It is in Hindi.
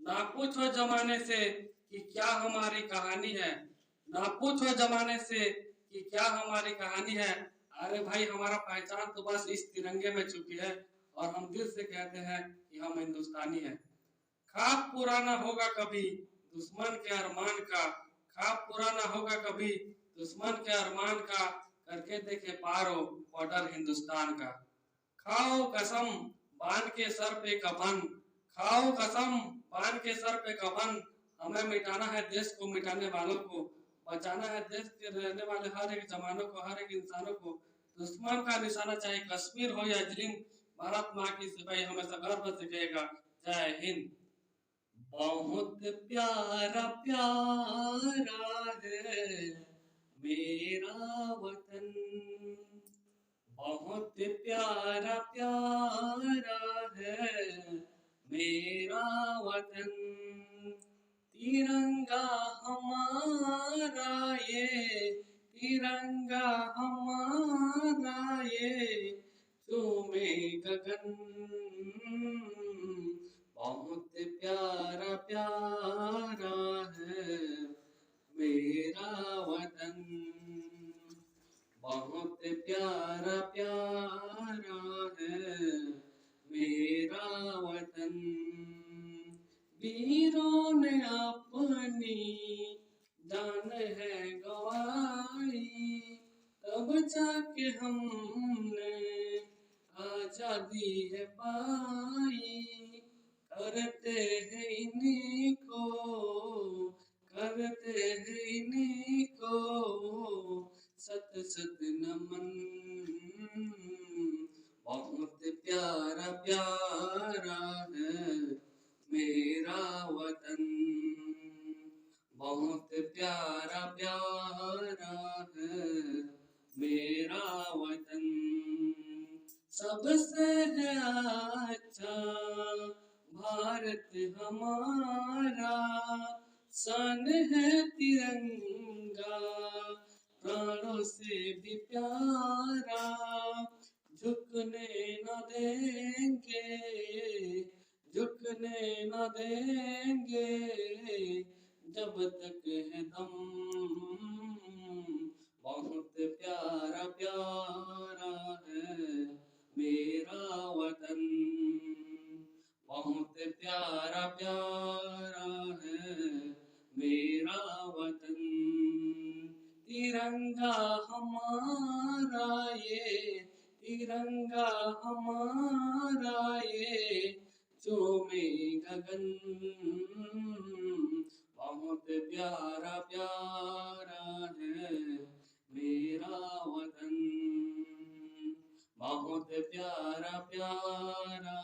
ना पूछो जमाने से कि क्या हमारी कहानी है, ना पूछो जमाने से कि क्या हमारी कहानी है। अरे भाई, हमारा पहचान तो बस इस तिरंगे में छुपी है और हम दिल से कहते हैं कि हम हिंदुस्तानी हैं। ख्वाब पूरा ना होगा कभी दुश्मन के अरमान का, ख्वाब पूरा ना होगा कभी दुश्मन के अरमान का, करके देखे पारो बॉर्डर हिंदुस्तान का। खाओ कसम बांध के सर पे कफन, खाओ कसम बांध के सर पे कफन, हमें मिटाना है देश को मिटाने वालों को, बचाना है देश के रहने वाले हर एक जवानों को, हर एक इंसानों को। दुश्मन का निशाना चाहे कश्मीर हो या जिलिम, भारत माँ की सिपाही हमेशा गर्व से कहेगा जय हिंद। बहुत प्यारा प्यारा है मेरा वतन, बहुत प्यारा प्यारा है मेरा वतन। तिरंगा हमारा ये, तिरंगा हमारा ये, चूमे गगन। बहुत प्यारा प्यारा है मेरा वतन, बहुत प्यारा प्यारा है मेरा वतन। वीरों ने अपनी जान है गवाई, तब जाके हमने आजादी है पाई। करते हैं इन्हीं को, करते हैं इन्हीं को सत सत नमन। बहुत प्यारा प्यारा है मेरा वतन, बहुत प्यारा प्यारा है मेरा वतन। सबसे है अच्छा भारत हमारा, सन है तिरंगा प्राणों से भी प्यारा। झुकने न देंगे, झुकने न देंगे जब तक है दम। बहुत प्यारा प्यारा है मेरा वतन, बहुत प्यारा प्यारा है मेरा वतन। तिरंगा हमारा ये, तिरंगा हमारा ये, चूमे गगन। बहुत प्यारा प्यारा है मेरा वतन, बहुत प्यारा प्यारा